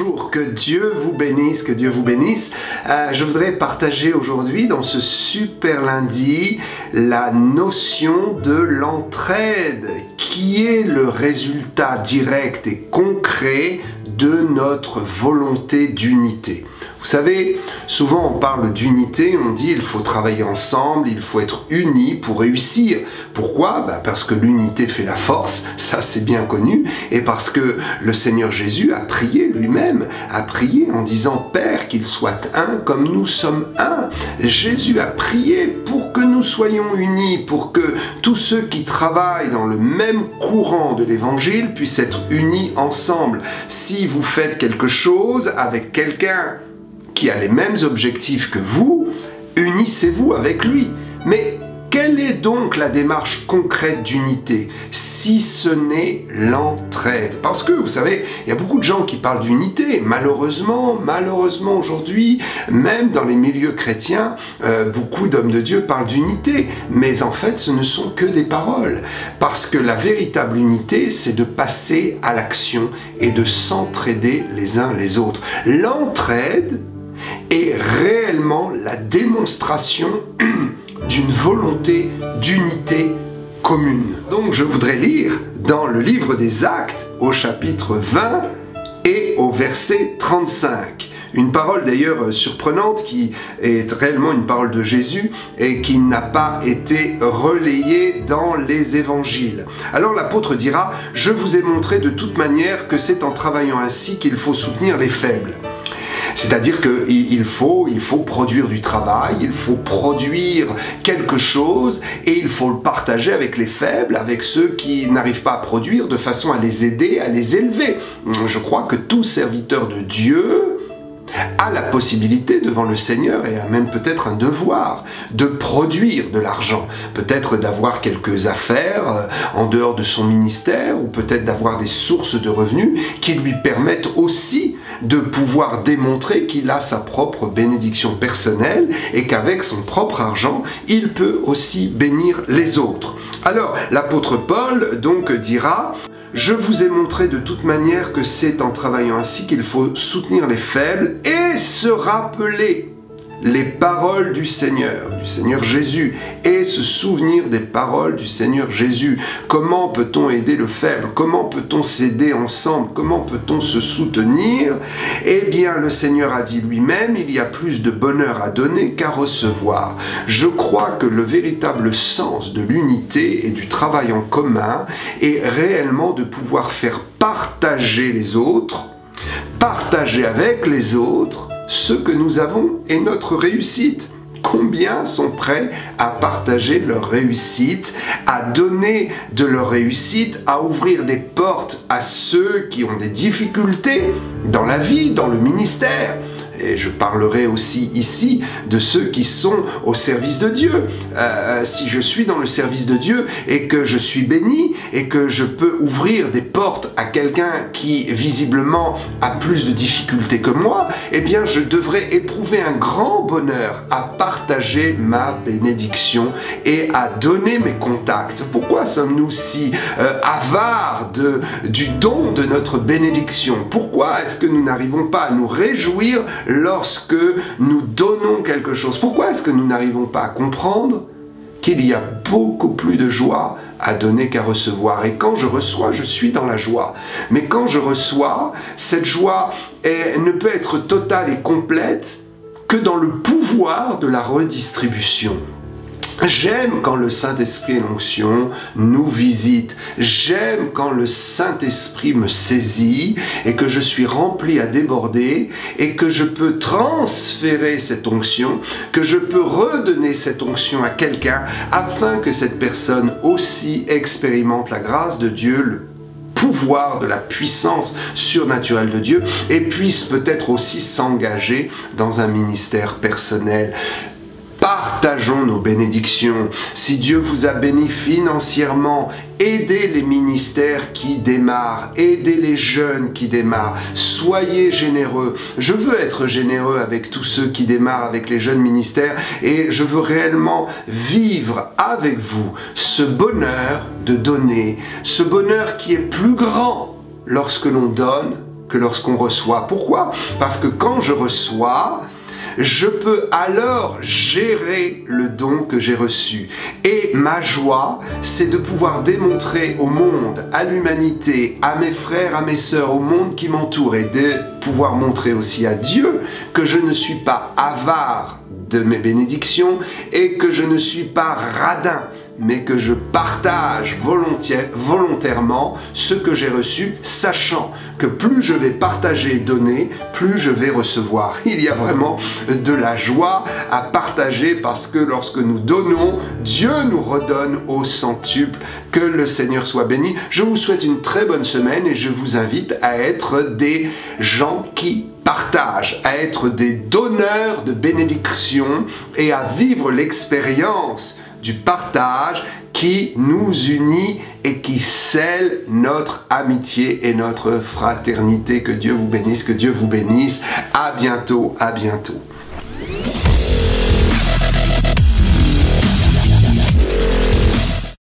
bonjour, que Dieu vous bénisse, que Dieu vous bénisse. Je voudrais partager aujourd'hui dans ce super lundi la notion de l'entraide qui est le résultat direct et concret de notre volonté d'unité. Vous savez, souvent on parle d'unité, on dit il faut travailler ensemble, il faut être unis pour réussir. Pourquoi? Parce que l'unité fait la force, ça c'est bien connu, et parce que le Seigneur Jésus a prié lui-même, a prié en disant « Père, qu'il soit un comme nous sommes un ». Jésus a prié pour que nous soyons unis, pour que tous ceux qui travaillent dans le même courant de l'Évangile puissent être unis ensemble. Si vous faites quelque chose avec quelqu'un qui a les mêmes objectifs que vous, unissez-vous avec lui. Mais quelle est donc la démarche concrète d'unité, si ce n'est l'entraide? Parce que, vous savez, il y a beaucoup de gens qui parlent d'unité. Malheureusement aujourd'hui, même dans les milieux chrétiens, beaucoup d'hommes de Dieu parlent d'unité. Mais en fait, ce ne sont que des paroles. Parce que la véritable unité, c'est de passer à l'action et de s'entraider les uns les autres. L'entraide est réellement la démonstration d'une volonté d'unité commune. Donc je voudrais lire dans le livre des Actes au chapitre 20 et au verset 35. Une parole d'ailleurs surprenante qui est réellement une parole de Jésus et qui n'a pas été relayée dans les évangiles. Alors l'apôtre dira « Je vous ai montré de toute manière que c'est en travaillant ainsi qu'il faut soutenir les faibles ». C'est-à-dire qu'il faut produire du travail, il faut produire quelque chose et il faut le partager avec les faibles, avec ceux qui n'arrivent pas à produire, de façon à les aider, à les élever. Je crois que tout serviteur de Dieu a la possibilité devant le Seigneur et a même peut-être un devoir de produire de l'argent, peut-être d'avoir quelques affaires en dehors de son ministère ou peut-être d'avoir des sources de revenus qui lui permettent aussi de pouvoir démontrer qu'il a sa propre bénédiction personnelle et qu'avec son propre argent, il peut aussi bénir les autres. Alors, l'apôtre Paul donc dira « Je vous ai montré de toute manière que c'est en travaillant ainsi qu'il faut soutenir les faibles et se rappeler les paroles du Seigneur Jésus, et se souvenir des paroles du Seigneur Jésus. Comment peut-on aider le faible? Comment peut-on s'aider ensemble? Comment peut-on se soutenir? Eh bien, le Seigneur a dit lui-même, il y a plus de bonheur à donner qu'à recevoir. Je crois que le véritable sens de l'unité et du travail en commun est réellement de pouvoir faire partager les autres, partager avec les autres ce que nous avons et notre réussite. Combien sont prêts à partager leur réussite, à donner de leur réussite, à ouvrir des portes à ceux qui ont des difficultés dans la vie, dans le ministère? Et je parlerai aussi ici de ceux qui sont au service de Dieu. Si je suis dans le service de Dieu et que je suis béni et que je peux ouvrir des portes à quelqu'un qui visiblement a plus de difficultés que moi, eh bien je devrais éprouver un grand bonheur à partager ma bénédiction et à donner mes contacts. Pourquoi sommes-nous si avares du don de notre bénédiction? Pourquoi est-ce que nous n'arrivons pas à nous réjouir lorsque nous donnons quelque chose? Pourquoi est-ce que nous n'arrivons pas à comprendre qu'il y a beaucoup plus de joie à donner qu'à recevoir? Et quand je reçois, je suis dans la joie. Mais quand je reçois, cette joie ne peut être totale et complète que dans le pouvoir de la redistribution. J'aime quand le Saint-Esprit et l'onction nous visitent. J'aime quand le Saint-Esprit me saisit et que je suis rempli à déborder et que je peux transférer cette onction, que je peux redonner cette onction à quelqu'un afin que cette personne aussi expérimente la grâce de Dieu, le pouvoir de la puissance surnaturelle de Dieu et puisse peut-être aussi s'engager dans un ministère personnel. Partageons nos bénédictions. Si Dieu vous a béni financièrement, aidez les ministères qui démarrent, aidez les jeunes qui démarrent. Soyez généreux. Je veux être généreux avec tous ceux qui démarrent avec les jeunes ministères et je veux réellement vivre avec vous ce bonheur de donner, ce bonheur qui est plus grand lorsque l'on donne que lorsqu'on reçoit. Pourquoi? Parce que quand je reçois, je peux alors gérer le don que j'ai reçu. Et ma joie, c'est de pouvoir démontrer au monde, à l'humanité, à mes frères, à mes sœurs, au monde qui m'entoure, et de pouvoir montrer aussi à Dieu que je ne suis pas avare de mes bénédictions et que je ne suis pas radin, mais que je partage volontairement ce que j'ai reçu, sachant que plus je vais partager et donner, plus je vais recevoir. Il y a vraiment de la joie à partager parce que lorsque nous donnons, Dieu nous redonne au centuple. Que le Seigneur soit béni. Je vous souhaite une très bonne semaine et je vous invite à être des gens qui partagent, à être des donneurs de bénédictions et à vivre l'expérience du partage qui nous unit et qui scelle notre amitié et notre fraternité. Que Dieu vous bénisse, que Dieu vous bénisse. À bientôt, à bientôt.